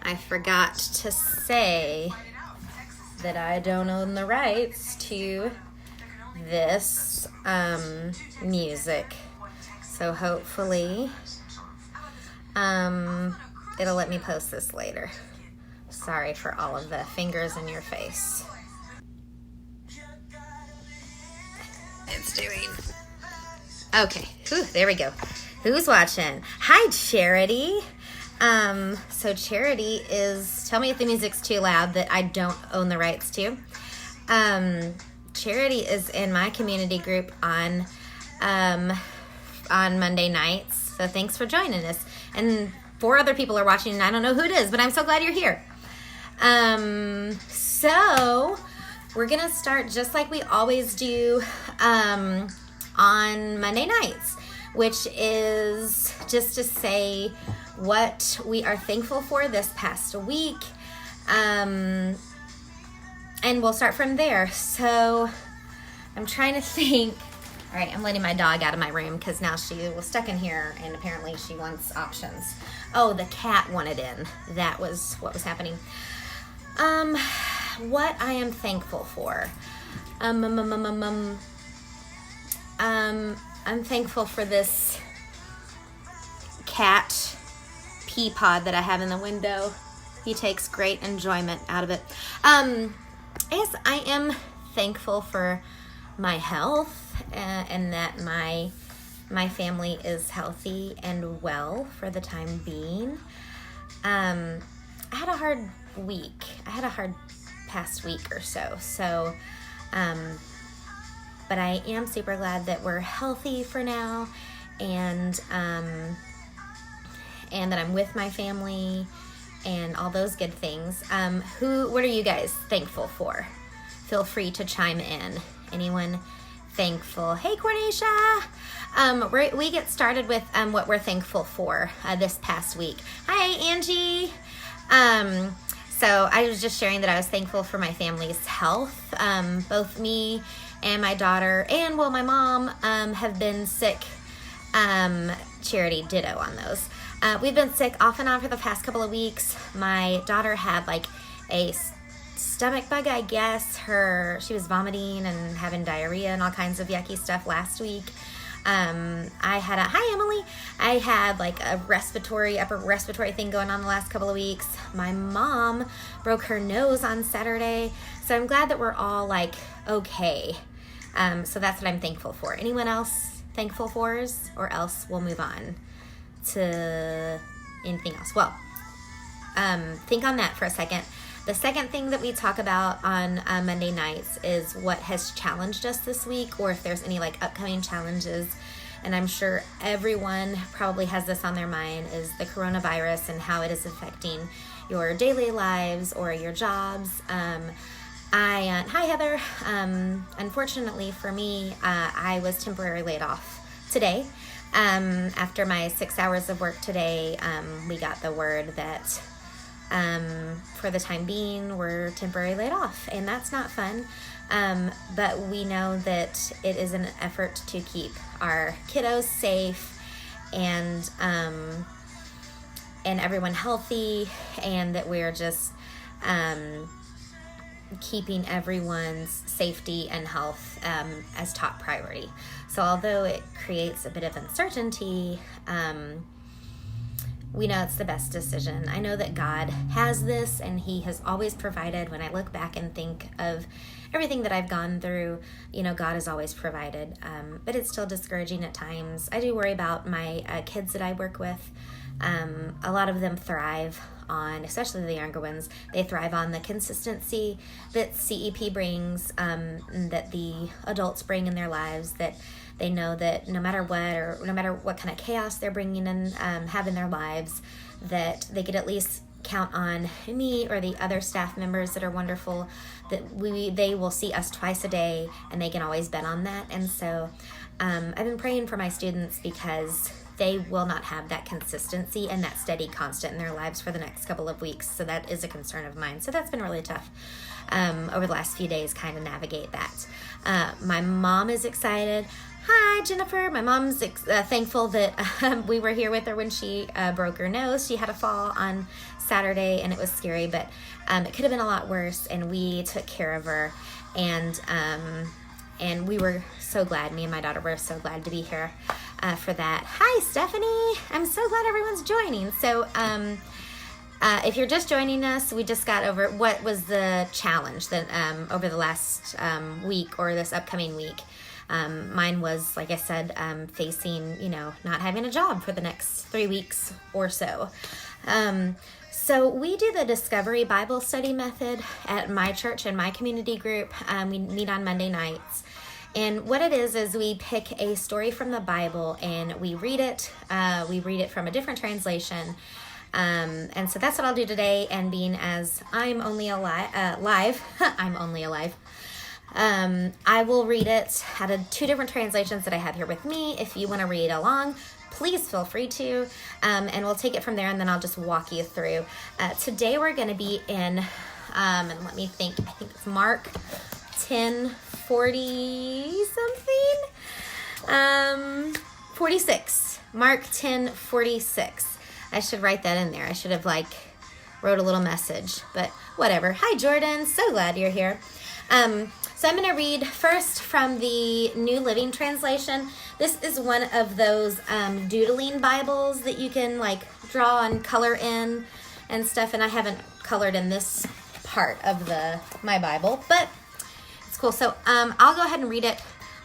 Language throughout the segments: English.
I forgot to say that I don't own the rights to this music. So hopefully it'll let me post this later. Sorry for all of the fingers in your face. It's doing. Okay, there we go. Who's watching? Hi, Charity. So Charity is, tell me if the music's too loud that I don't own the rights to. Charity is in my community group on Monday nights. So thanks for joining us. And 4 other people are watching, and I don't know who it is, but I'm so glad you're here. So we're going to start just like we always do on Monday nights, which is just to say what we are thankful for this past week. And we'll start from there. So I'm trying to think. All right, I'm letting my dog out of my room because now she was stuck in here and apparently she wants options. Oh, the cat wanted in. That was what was happening. What I am thankful for. I'm thankful for this cat pea pod that I have in the window. He takes great enjoyment out of it. Yes, I am thankful for my health and that my family is healthy and well for the time being. I had a hard week. I had a hard past week or so. But I am super glad that we're healthy for now, and that I'm with my family and all those good things. What are you guys thankful for? Feel free to chime in. Anyone thankful? Hey, Cornisha. We get started with what we're thankful for this past week. Hi, Angie. So I was just sharing that I was thankful for my family's health. Both me and my daughter and, my mom have been sick. Charity, ditto on those. We've been sick off and on for the past couple of weeks. My daughter had like a stomach bug, I guess. She was vomiting and having diarrhea and all kinds of yucky stuff last week. Hi Emily. I had like a upper respiratory thing going on the last couple of weeks. My mom broke her nose on Saturday. So I'm glad that we're all like okay. So that's what I'm thankful for. Anyone else thankful for, or else we'll move on to anything else? Well, think on that for a second. The second thing that we talk about on Monday nights is what has challenged us this week, or if there's any like upcoming challenges. And I'm sure everyone probably has this on their mind, is the coronavirus and how it is affecting your daily lives or your jobs. Hi Heather. Unfortunately for me, I was temporarily laid off today. After my 6 hours of work today, we got the word that for the time being, we're temporarily laid off, and that's not fun. But we know that it is an effort to keep our kiddos safe and everyone healthy, and that we're just keeping everyone's safety and health as top priority. So although it creates a bit of uncertainty, we know it's the best decision. I know that God has this, and He has always provided. When I look back and think of everything that I've gone through, God has always provided. But it's still discouraging at times. I do worry about my kids that I work with. A lot of them thrive on, especially the younger ones, they thrive on the consistency that CEP brings, that the adults bring in their lives, that they know that no matter what kind of chaos they're bringing in, have in their lives, that they could at least count on me or the other staff members that are wonderful, that they will see us twice a day, and they can always bet on that. And so I've been praying for my students, because they will not have that consistency and that steady constant in their lives for the next couple of weeks. So that is a concern of mine. So that's been really tough over the last few days, kind of navigate that. My mom is excited. Hi, Jennifer. My mom's thankful that we were here with her when she broke her nose. She had a fall on Saturday, and it was scary, but it could have been a lot worse, and we took care of her, and we were so glad. Me and my daughter were so glad to be here for that. Hi, Stephanie. I'm so glad everyone's joining. So if you're just joining us, we just got over what was the challenge that over the last week or this upcoming week. Mine was, like I said, facing, not having a job for the next 3 weeks or so. So we do the Discovery Bible Study method at my church and my community group. We meet on Monday nights. And what it is we pick a story from the Bible and we read it. We read it from a different translation. And so that's what I'll do today. And being as I'm only alive, I'm only alive. I will read it out of 2 different translations that I have here with me. If you want to read along, please feel free to, and we'll take it from there, and then I'll just walk you through. Today we're going to be in, and let me think, I think it's Mark 10:40 something, 46, Mark 10:46. I should write that in there. I should have wrote a little message, but whatever. Hi, Jordan. So glad you're here. So I'm going to read first from the New Living Translation. This is one of those doodling Bibles that you can draw and color in and stuff. And I haven't colored in this part of my Bible, but it's cool. So I'll go ahead and read it.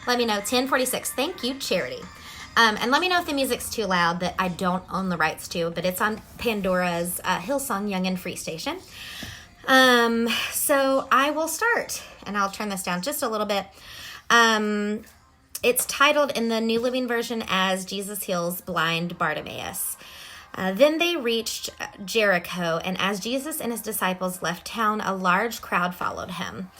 Let me know. 10:46. Thank you, Charity. And let me know if the music's too loud that I don't own the rights to, but it's on Pandora's Hillsong Young and Free station. So I will start, and I'll turn this down just a little bit. It's titled in the New Living Version as Jesus Heals Blind Bartimaeus. Then they reached Jericho, and as Jesus and his disciples left town, a large crowd followed him.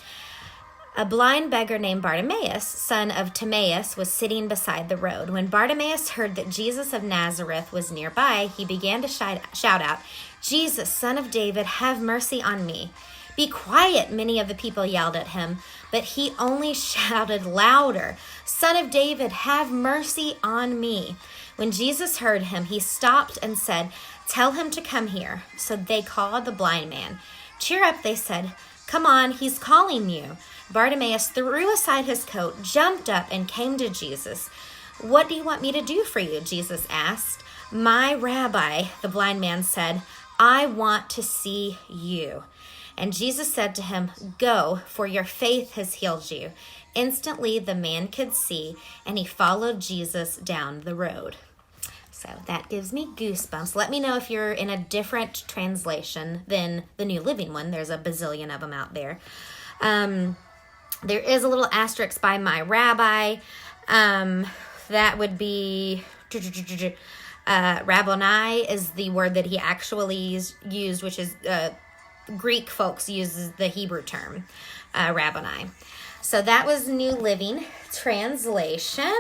A blind beggar named Bartimaeus, son of Timaeus, was sitting beside the road. When Bartimaeus heard that Jesus of Nazareth was nearby, he began to shout out, "Jesus, son of David, have mercy on me." "Be quiet," many of the people yelled at him, but he only shouted louder, "Son of David, have mercy on me." When Jesus heard him, he stopped and said, "Tell him to come here." So they called the blind man. "Cheer up," they said. "Come on, he's calling you." Bartimaeus threw aside his coat, jumped up, and came to Jesus. "What do you want me to do for you?" Jesus asked. "My rabbi," the blind man said, "I want to see you." And Jesus said to him, "Go, for your faith has healed you." Instantly the man could see, and he followed Jesus down the road. So that gives me goosebumps. Let me know if you're in a different translation than the New Living one. There's a bazillion of them out there. There is a little asterisk by my rabbi. That would be Rabboni is the word that he actually used, which is Greek folks uses the Hebrew term, Rabboni. So that was New Living Translation.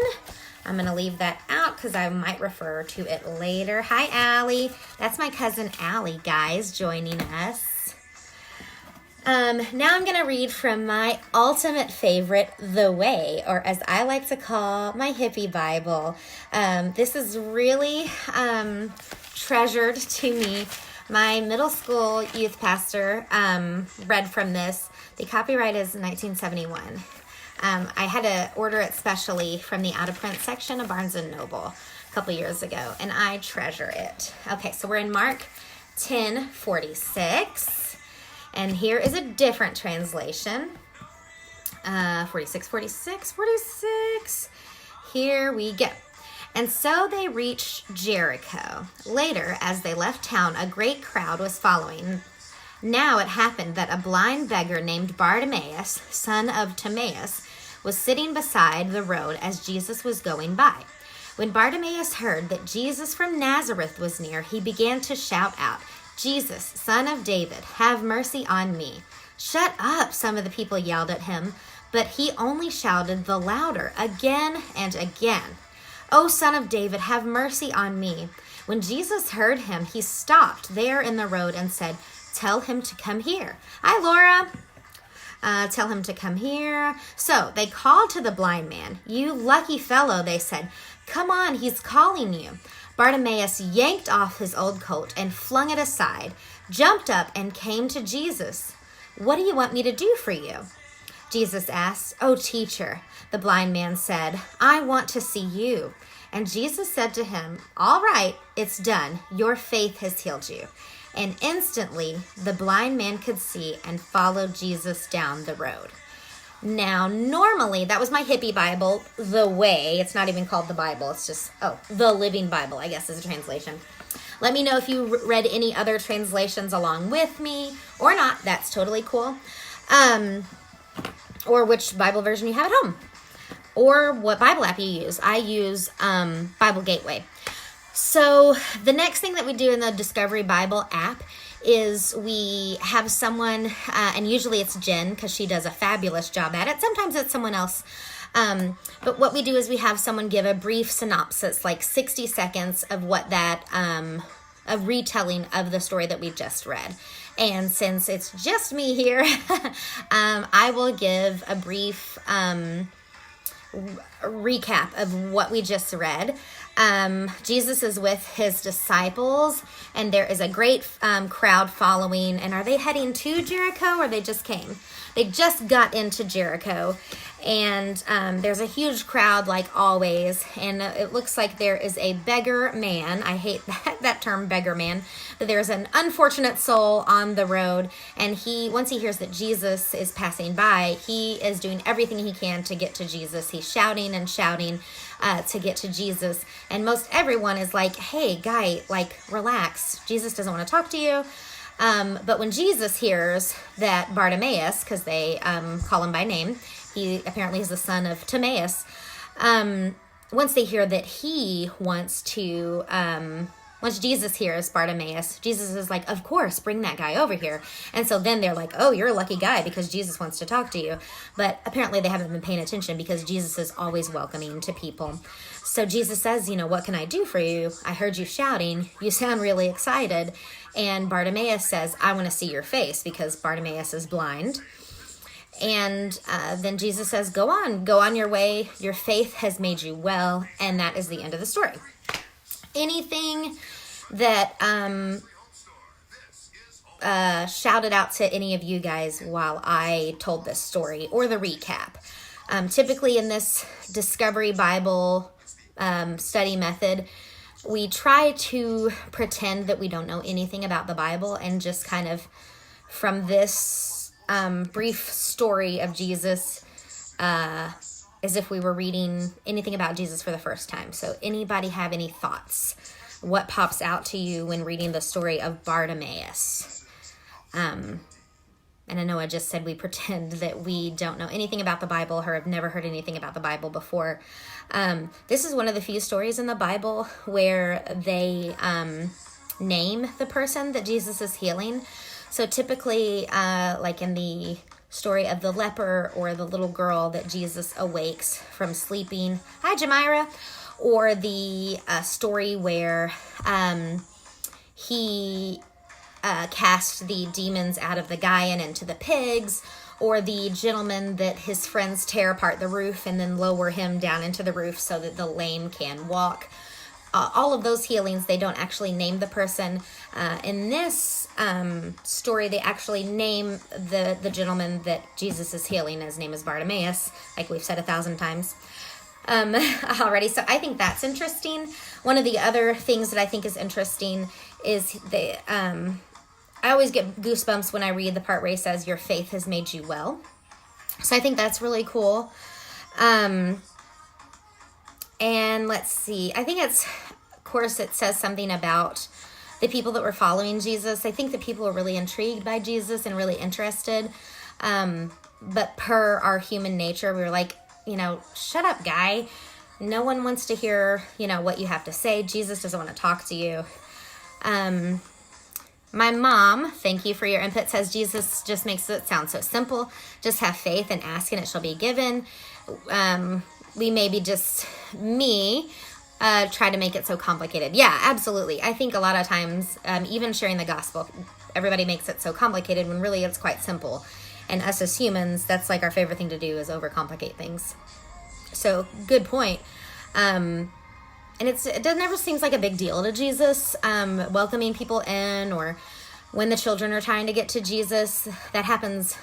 I'm going to leave that out because I might refer to it later. Hi, Allie. That's my cousin Allie, guys, joining us. Now I'm going to read from my ultimate favorite, The Way, or as I like to call my hippie Bible. This is really treasured to me. My middle school youth pastor read from this. The copyright is 1971. I had to order it specially from the out-of-print section of Barnes & Noble a couple years ago, and I treasure it. Okay, so we're in Mark 10:46. And here is a different translation. 46. Here we go. And so they reached Jericho. Later, as they left town, a great crowd was following. Now it happened that a blind beggar named Bartimaeus, son of Timaeus, was sitting beside the road as Jesus was going by. When Bartimaeus heard that Jesus from Nazareth was near, he began to shout out, "Jesus, son of David, have mercy on me." "Shut up," some of the people yelled at him, but he only shouted the louder again and again, "Oh, son of David, have mercy on me." When Jesus heard him, he stopped there in the road and said, "Tell him to come here." Hi, Laura. Tell him to come here. So they called to the blind man. You lucky fellow, they said. Come on, he's calling you. Bartimaeus yanked off his old coat and flung it aside, jumped up and came to Jesus. What do you want me to do for you? Jesus asked. Oh, teacher, the blind man said, I want to see you. And Jesus said to him, all right, it's done. Your faith has healed you. And instantly the blind man could see and followed Jesus down the road. Now, normally, that was my hippie Bible, The Way. It's not even called the Bible. It's just, the Living Bible, I guess is a translation. Let me know if you read any other translations along with me or not. That's totally cool. Or which Bible version you have at home. Or what Bible app you use. I use Bible Gateway. So the next thing that we do in the Discovery Bible app is we have someone, and usually it's Jen because she does a fabulous job at it. Sometimes it's someone else. But what we do is we have someone give a brief synopsis, like 60 seconds of what that, a retelling of the story that we just read. And since it's just me here, I will give a brief recap of what we just read. Jesus is with his disciples, and there is a great crowd following. And are they heading to Jericho, or they just came? They just got into Jericho, and there's a huge crowd like always, and it looks like there is a beggar man. I hate that term, beggar man, but there's an unfortunate soul on the road, and once he hears that Jesus is passing by, he is doing everything he can to get to Jesus. He's shouting and shouting to get to Jesus, and most everyone is like, hey, guy, like, relax. Jesus doesn't want to talk to you. But when Jesus hears that Bartimaeus, because they call him by name, he apparently is the son of Timaeus, once they hear that he wants to, once Jesus hears Bartimaeus, Jesus is like, of course, bring that guy over here. And so then they're like, oh, you're a lucky guy because Jesus wants to talk to you. But apparently they haven't been paying attention because Jesus is always welcoming to people. So Jesus says, what can I do for you? I heard you shouting. You sound really excited. And Bartimaeus says, I want to see your face, because Bartimaeus is blind. And then Jesus says, go on your way. Your faith has made you well. And that is the end of the story. Anything that shouted out to any of you guys while I told this story, or the recap? Typically in this Discovery Bible study method, we try to pretend that we don't know anything about the Bible, and just kind of from this brief story of Jesus, as if we were reading anything about Jesus for the first time. So anybody have any thoughts? What pops out to you when reading the story of Bartimaeus? And I know I just said we pretend that we don't know anything about the Bible or have never heard anything about the Bible before. This is one of the few stories in the Bible where they name the person that Jesus is healing. So typically, like in the story of the leper or the little girl that Jesus awakes from sleeping. Hi, Jamira. Or the story where he cast the demons out of the guy and into the pigs, or the gentleman that his friends tear apart the roof and then lower him down into the roof so that the lame can walk. All of those healings, they don't actually name the person. In this story, they actually name the gentleman that Jesus is healing. His name is Bartimaeus, like we've said 1,000 times already. So I think that's interesting. One of the other things that I think is interesting is I always get goosebumps when I read the part where he says, your faith has made you well. So I think that's really cool. And let's see, I think of course, it says something about the people that were following Jesus. I think that people were really intrigued by Jesus and really interested. But per our human nature, we were like, shut up, guy. No one wants to hear, what you have to say. Jesus doesn't want to talk to you. My mom, thank you for your input, says Jesus just makes it sound so simple. Just have faith and ask and it shall be given. We maybe just try to make it so complicated. Yeah, absolutely. I think a lot of times, even sharing the gospel, everybody makes it so complicated when really it's quite simple. And us as humans, that's like our favorite thing to do is overcomplicate things. So good point. And it never seems like a big deal to Jesus, welcoming people in, or when the children are trying to get to Jesus. That happens,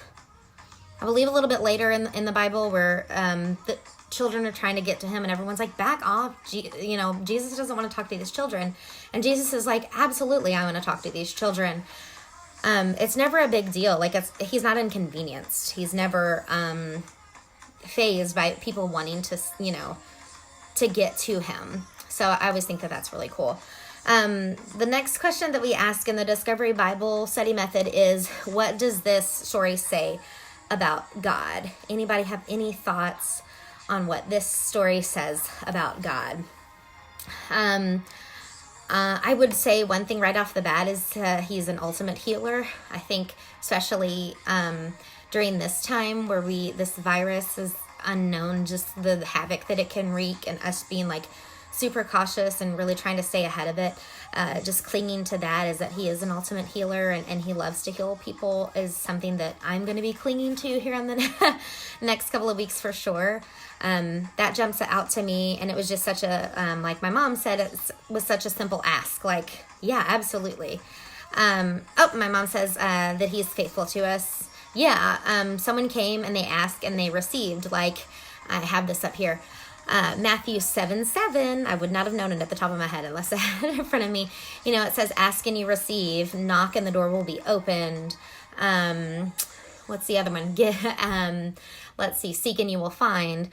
I believe, a little bit later in the Bible, where the children are trying to get to him and everyone's like, back off. Jesus doesn't want to talk to these children. And Jesus is like, absolutely, I want to talk to these children. It's never a big deal. Like, he's not inconvenienced. He's never fazed by people wanting to, to get to him. So I always think that that's really cool. The next question that we ask in the Discovery Bible Study Method is, what does this story say about God? Anybody have any thoughts on what this story says about God? I would say one thing right off the bat is he's an ultimate healer. I think especially during this time where this virus is unknown, just the havoc that it can wreak, and us being like super cautious and really trying to stay ahead of it. Just clinging to that is that he is an ultimate healer, and he loves to heal people is something that I'm going to be clinging to here in the next couple of weeks for sure. That jumps out to me, and it was just such a, like my mom said, it was such a simple ask. Like, yeah, absolutely. My mom says that he's faithful to us. Yeah, someone came and they asked and they received. Like, I have this up here. Matthew 7:7, I would not have known it at the top of my head unless I had it in front of me. It says, ask and you receive, knock and the door will be opened. What's the other one? Let's see, seek and you will find.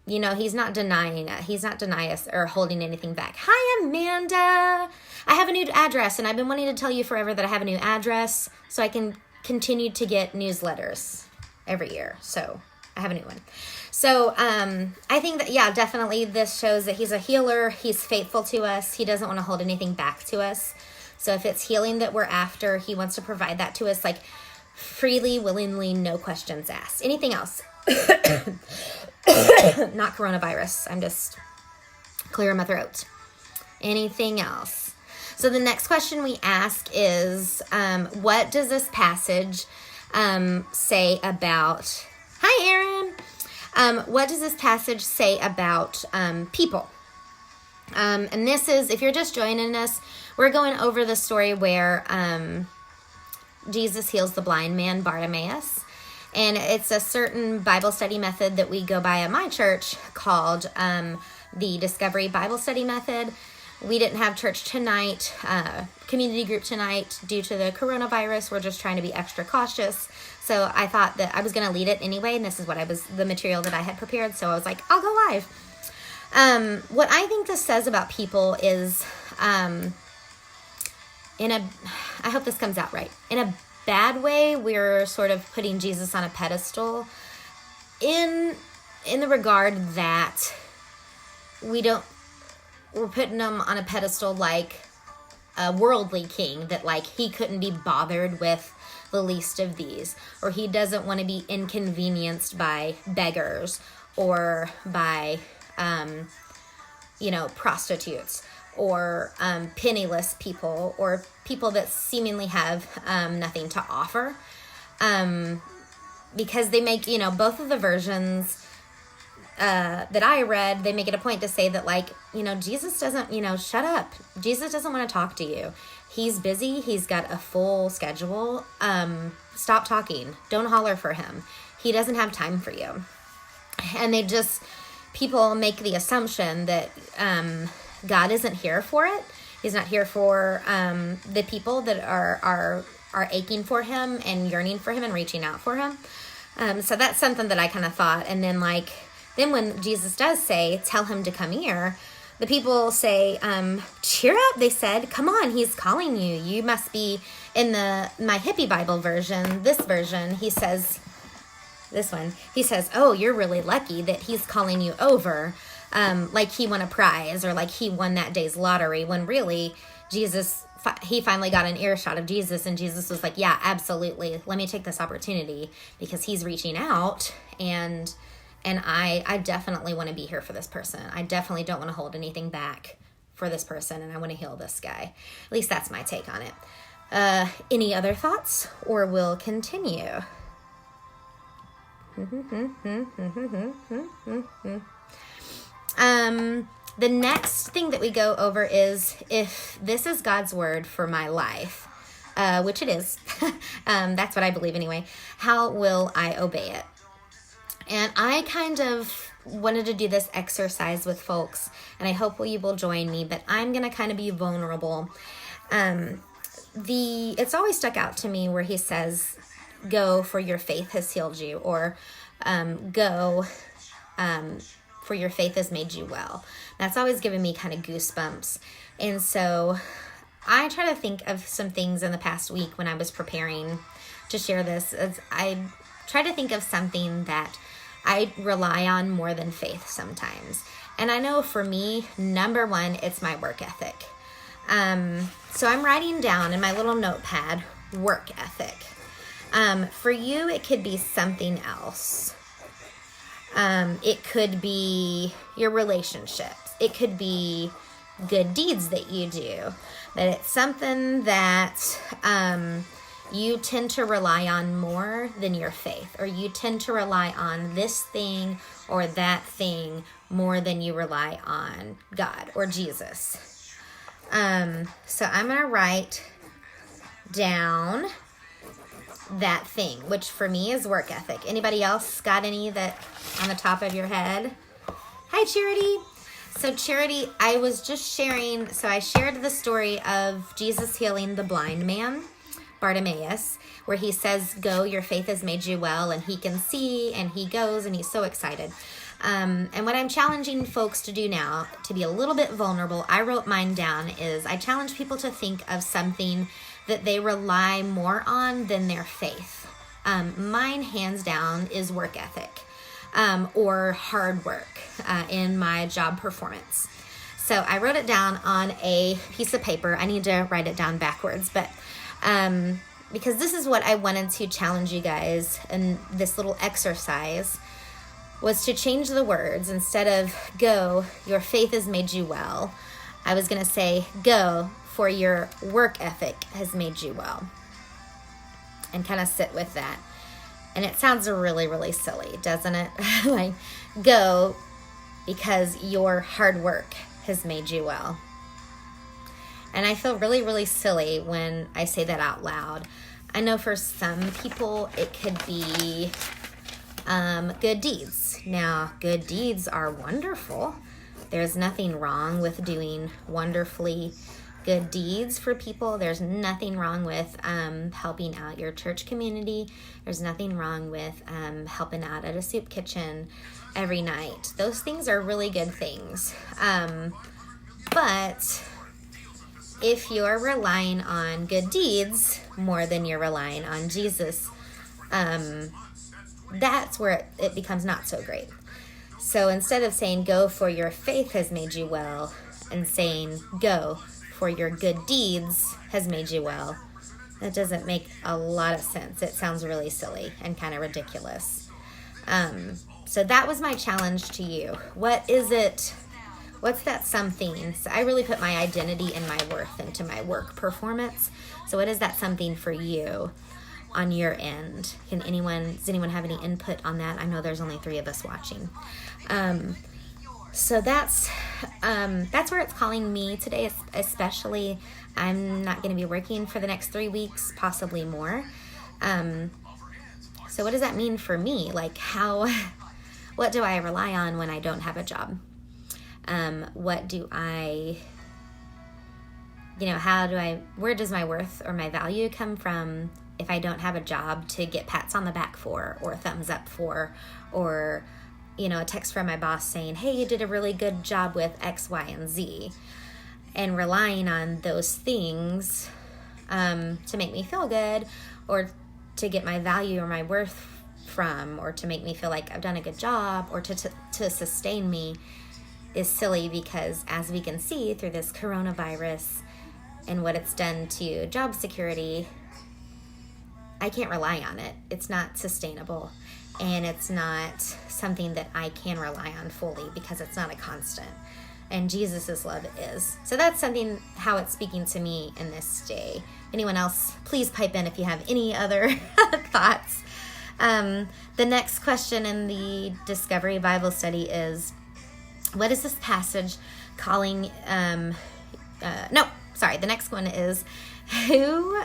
He's not denying us or holding anything back. Hi, Amanda. I have a new address, and I've been wanting to tell you forever that I have a new address so I can continue to get newsletters every year. So I have a new one. So I think that, yeah, definitely this shows that he's a healer. He's faithful to us. He doesn't want to hold anything back to us. So if it's healing that we're after, he wants to provide that to us, like freely, willingly, no questions asked. Anything else? Not coronavirus. I'm just clearing my throat. Anything else? So the next question we ask is, what does this passage say about... Hi, Aaron. What does this passage say about people? And this is, if you're just joining us, we're going over the story where Jesus heals the blind man, Bartimaeus. And it's a certain Bible study method that we go by at my church called the Discovery Bible Study Method. We didn't have church tonight, community group tonight, due to the coronavirus. We're just trying to be extra cautious. So I thought that I was going to lead it anyway, and this is the material that I had prepared. So I was like, I'll go live. What I think this says about people is, I hope this comes out right. In a bad way, we're sort of putting Jesus on a pedestal in the regard that we're putting him on a pedestal like a worldly king, that like he couldn't be bothered with the least of these, or he doesn't want to be inconvenienced by beggars or by prostitutes or penniless people or people that seemingly have nothing to offer, because they make both of the versions that I read, they make it a point to say that Jesus doesn't shut up. Jesus doesn't want to talk to you. He's busy. He's got a full schedule. Stop talking. Don't holler for him. He doesn't have time for you. And people make the assumption that God isn't here for it. He's not here for the people that are aching for him and yearning for him and reaching out for him. So that's something that I kind of thought. And then when Jesus does say, tell him to come here, the people say, cheer up, they said, come on, he's calling you. You must be in my hippie Bible version, this version, he says, oh, you're really lucky that he's calling you over, like he won a prize or like he won that day's lottery, when really he finally got an earshot of Jesus, and Jesus was like, yeah, absolutely, let me take this opportunity because he's reaching out, and I definitely want to be here for this person. I definitely don't want to hold anything back for this person, and I want to heal this guy. At least that's my take on it. Any other thoughts, or we'll continue? The next thing that we go over is, if this is God's word for my life, which it is, that's what I believe anyway, how will I obey it? And I kind of wanted to do this exercise with folks, and I hope you will join me, but I'm going to kind of be vulnerable. It's always stuck out to me where he says, go, for your faith has healed you, or go, for your faith has made you well. That's always given me kind of goosebumps. And so I try to think of some things in the past week when I was preparing to share this. As I try to think of something that I rely on more than faith sometimes. And I know for me, number one, it's my work ethic. So I'm writing down in my little notepad, work ethic. For you, it could be something else. It could be your relationships. It could be good deeds that you do. That it's something that you tend to rely on more than your faith, or you tend to rely on this thing or that thing more than you rely on God or Jesus. So I'm going to write down that thing, which for me is work ethic. Anybody else got any that on the top of your head? Hi, Charity. So Charity, I was just sharing, so I shared the story of Jesus healing the blind man, Bartimaeus, where he says, go, your faith has made you well, and he can see, and he goes, and he's so excited. And what I'm challenging folks to do now, to be a little bit vulnerable, I wrote mine down, is I challenge people to think of something that they rely more on than their faith. Mine, hands down, is work ethic, or hard work in my job performance. So I wrote it down on a piece of paper. I need to write it down backwards, but because this is what I wanted to challenge you guys in this little exercise, was to change the words. Instead of go, your faith has made you well, I was going to say go, for your work ethic has made you well, and kind of sit with that. And it sounds really, really silly, doesn't it? Like, go because your hard work has made you well. And I feel really, really silly when I say that out loud. I know for some people it could be good deeds. Now, good deeds are wonderful. There's nothing wrong with doing wonderfully good deeds for people. There's nothing wrong with helping out your church community. There's nothing wrong with helping out at a soup kitchen every night. Those things are really good things. But if you're relying on good deeds more than you're relying on Jesus, that's where it becomes not so great. So instead of saying go, for your faith has made you well, and saying go, for your good deeds has made you well, that doesn't make a lot of sense. It sounds really silly and kind of ridiculous. So that was my challenge to you. What is it? What's that something? So I really put my identity and my worth into my work performance. So what is that something for you on your end? Does anyone have any input on that? I know there's only 3 of us watching. So that's where it's calling me today, especially. I'm not going to be working for the next 3 weeks, possibly more. So what does that mean for me? Like, what do I rely on when I don't have a job? What do I, where does my worth or my value come from if I don't have a job to get pats on the back for, or thumbs up for, or a text from my boss saying, hey, you did a really good job with X, Y, and Z, and relying on those things to make me feel good, or to get my value or my worth from, or to make me feel like I've done a good job, or to sustain me, is silly, because as we can see through this coronavirus and what it's done to job security, I can't rely on it. It's not sustainable. And it's not something that I can rely on fully, because it's not a constant. and Jesus's love is. So that's something, how it's speaking to me in this day. Anyone else, please pipe in if you have any other thoughts. The next question in the Discovery Bible Study is, what is this passage calling, the next one is, who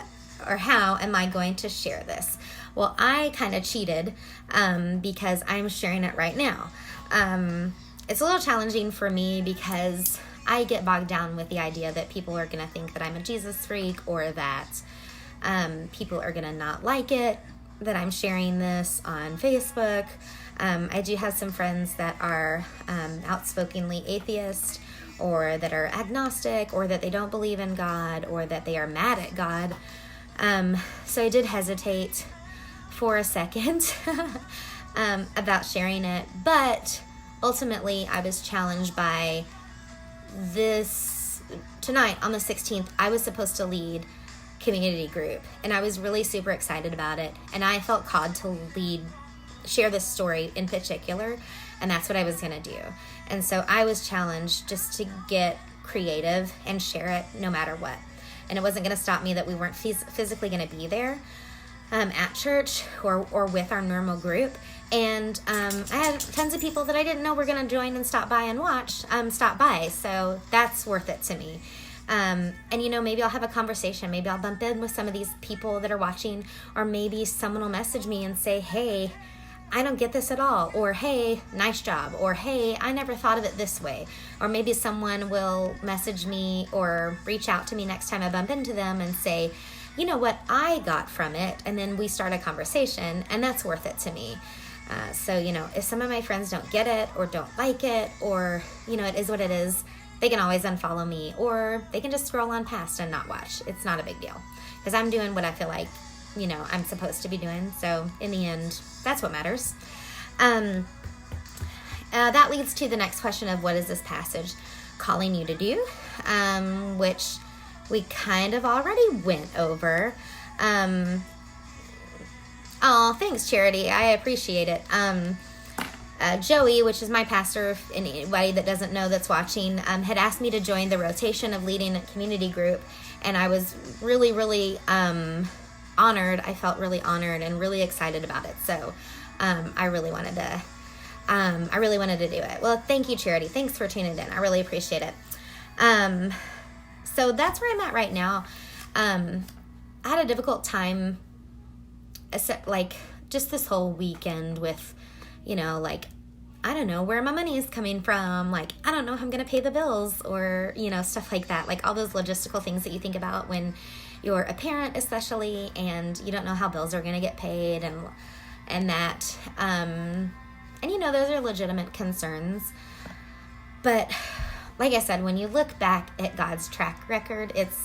or how am I going to share this? Well, I kind of cheated because I'm sharing it right now. It's a little challenging for me because I get bogged down with the idea that people are going to think that I'm a Jesus freak, or that people are going to not like it, that I'm sharing this on Facebook. I do have some friends that are outspokenly atheist, or that are agnostic, or that they don't believe in God, or that they are mad at God. So I did hesitate for a second about sharing it, but ultimately I was challenged by this. Tonight on the 16th, I was supposed to lead community group, and I was really super excited about it, and I felt called to share this story in particular, and that's what I was going to do. And so I was challenged just to get creative and share it no matter what. And it wasn't going to stop me that we weren't physically going to be there at church or with our normal group. And I had tons of people that I didn't know were going to join and stop by and watch, stop by. So that's worth it to me. And, maybe I'll have a conversation. Maybe I'll bump in with some of these people that are watching, or maybe someone will message me and say, hey, I don't get this at all, or hey, nice job, or hey, I never thought of it this way. Or maybe someone will message me or reach out to me next time I bump into them and say, you know what I got from it, and then we start a conversation, and that's worth it to me. So if some of my friends don't get it or don't like it, or it is what it is, they can always unfollow me, or they can just scroll on past and not watch. It's not a big deal, because I'm doing what I feel like I'm supposed to be doing. So in the end, that's what matters. That leads to the next question of, what is this passage calling you to do? Which we kind of already went over. Oh, thanks, Charity. I appreciate it. Joey, which is my pastor, if anybody that doesn't know that's watching, had asked me to join the rotation of leading a community group, and I was really, really honored. I felt really honored and really excited about it. So I really wanted to do it. Well, thank you, Charity. Thanks for tuning in. I really appreciate it. So that's where I'm at right now. I had a difficult time, just this whole weekend with, I don't know where my money is coming from. I don't know how I'm going to pay the bills, or, stuff like that. All those logistical things that you think about when you're a parent, especially, and you don't know how bills are going to get paid, and that, those are legitimate concerns. But like I said, when you look back at God's track record, it's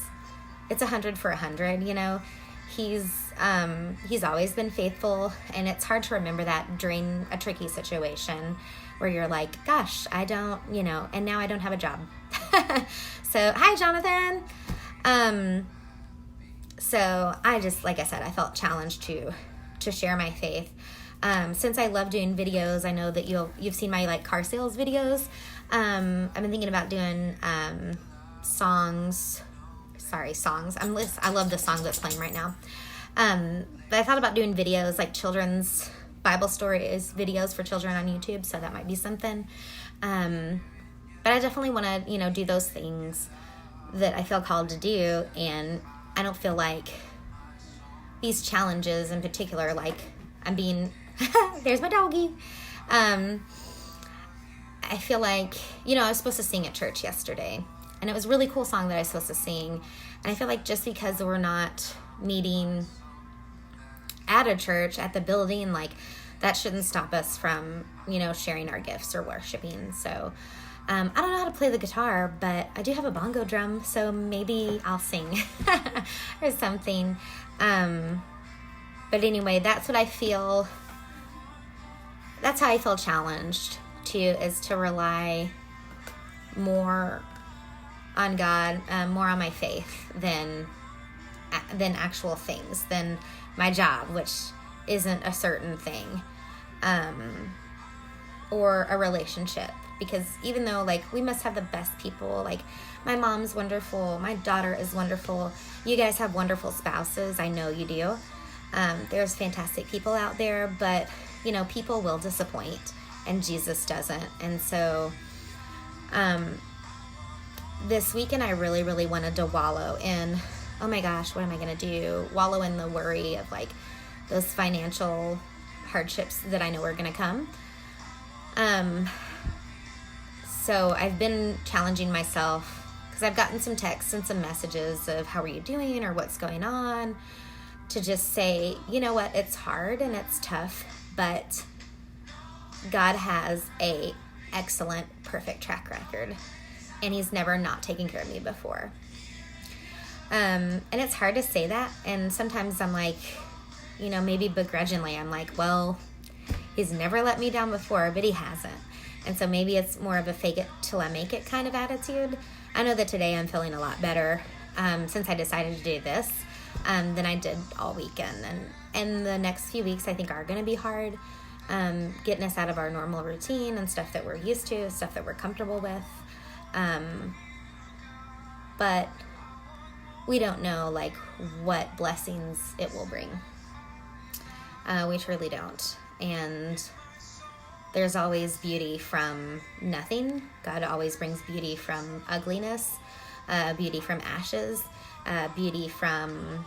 100 for 100. He's always been faithful, and it's hard to remember that during a tricky situation where you're like, gosh, I don't, and now I don't have a job. So, hi, Jonathan. So I just, like I said, I felt challenged to share my faith. Since I love doing videos, I know that you've seen my car sales videos. I've been thinking about doing songs. I love the song that's playing right now. But I thought about doing videos, children's Bible stories, videos for children on YouTube. So that might be something. But I definitely want to, do those things that I feel called to do. And I don't feel like these challenges in particular, I'm being, there's my doggy. I feel like, I was supposed to sing at church yesterday, and it was a really cool song that I was supposed to sing. And I feel like just because we're not meeting at a church, at the building, that shouldn't stop us from, sharing our gifts or worshiping. So I don't know how to play the guitar, but I do have a bongo drum, so maybe I'll sing or something. But anyway, that's what I feel. That's how I feel challenged is to rely more on God, more on my faith than actual things, than my job, which isn't a certain thing, or a relationship, because even though like we must have the best people, like my mom's wonderful, my daughter is wonderful, you guys have wonderful spouses, I know you do. There's fantastic people out there, but you know, people will disappoint and Jesus doesn't. And so this weekend I really wanted to wallow in, oh my gosh, what am I going to do? Wallow in the worry of like those financial hardships that I know are going to come. So I've been challenging myself because I've gotten some texts and some messages of how are you doing or what's going on, to just say, you know what, it's hard and it's tough, but God has a excellent, perfect track record, and he's never not taken care of me before. And it's hard to say that, and sometimes I'm like, you know, maybe begrudgingly, I'm like, well, he's never let me down before, but he hasn't. And so maybe it's more of a fake it till I make it kind of attitude. I know that today I'm feeling a lot better since I decided to do this than I did all weekend. And the next few weeks I think are going to be hard, getting us out of our normal routine and stuff that we're used to, stuff that we're comfortable with. But we don't know like what blessings it will bring. We truly don't. And there's always beauty from nothing. God always brings beauty from ugliness, beauty from ashes, beauty from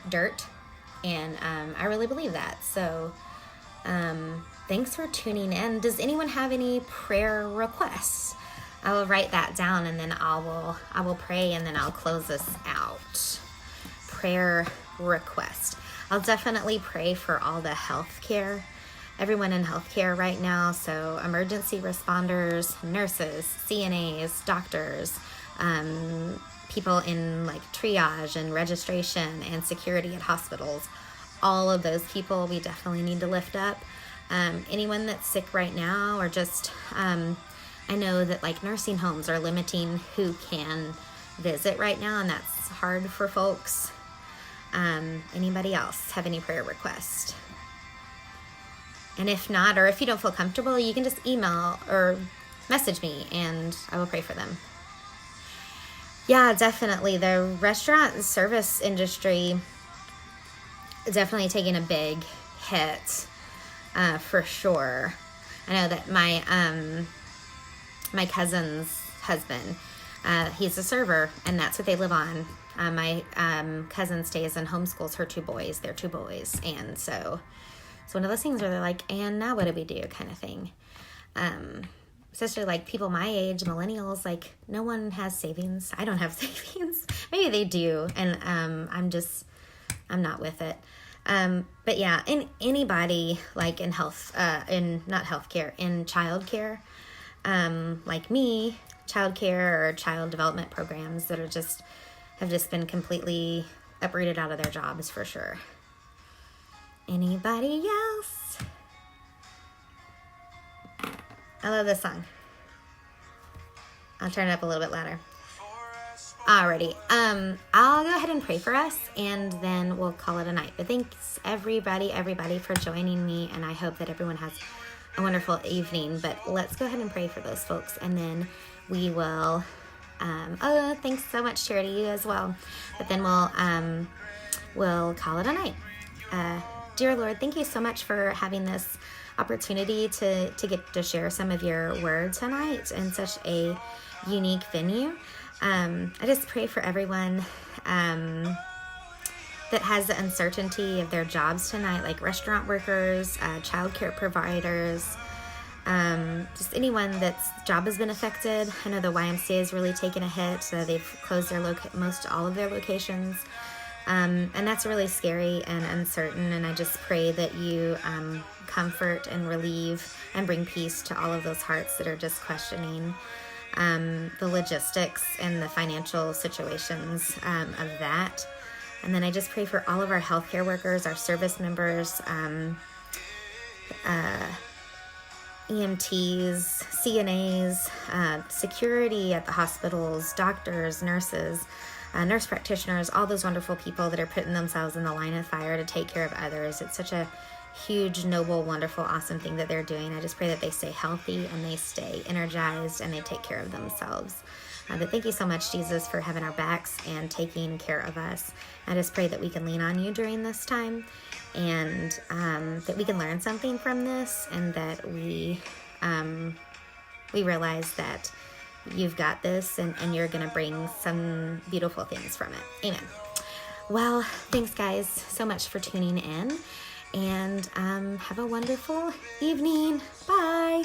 dirt. And I really believe that. So thanks for tuning in. Does anyone have any prayer requests? I will write that down, and then I will pray, and then I'll close this out. Prayer request. I'll definitely pray for all the healthcare, everyone in healthcare right now. So emergency responders, nurses, CNAs, doctors, people in like triage and registration and security at hospitals. All of those people we definitely need to lift up. Anyone that's sick right now, or just I know that like nursing homes are limiting who can visit right now, and that's hard for folks. Anybody else have any prayer requests? And if not, or if you don't feel comfortable, you can just email or message me and I will pray for them. Yeah, definitely. The restaurant and service industry definitely taking a big hit, for sure. I know that my cousin's husband, he's a server, and that's what they live on. My cousin stays and homeschools her two boys. They're two boys. And so it's one of those things where they're like, and now what do we do kind of thing. Especially like people my age, millennials, like no one has savings. I don't have savings. Maybe they do. And I'm not with it. But yeah, anybody like in health, in not healthcare, in childcare, like me, childcare or child development programs that are have just been completely uprooted out of their jobs for sure. Anybody else? I love this song. I'll turn it up a little bit louder. Alrighty. I'll go ahead and pray for us, and then we'll call it a night. But thanks everybody for joining me, and I hope that everyone has a wonderful evening. But let's go ahead and pray for those folks, and then we will thanks so much, Charity, you as well. But then we'll call it a night. Dear Lord, thank you so much for having this opportunity to get to share some of your word tonight in such a unique venue. I just pray for everyone that has the uncertainty of their jobs tonight, like restaurant workers, childcare providers, just anyone that's job has been affected. I know the YMCA has really taken a hit. So they've closed their all of their locations. And that's really scary and uncertain. And I just pray that you comfort and relieve and bring peace to all of those hearts that are just questioning the logistics and the financial situations of that. And then I just pray for all of our healthcare workers, our service members, EMTs, CNAs, security at the hospitals, doctors, nurses, nurse practitioners, all those wonderful people that are putting themselves in the line of fire to take care of others. It's such a huge, noble, wonderful, awesome thing that they're doing. I just pray that they stay healthy and they stay energized and they take care of themselves. But thank you so much, Jesus, for having our backs and taking care of us. I just pray that we can lean on you during this time, and that we can learn something from this, and that we realize that you've got this, and you're going to bring some beautiful things from it. Amen. Well, thanks guys so much for tuning in, and have a wonderful evening. Bye.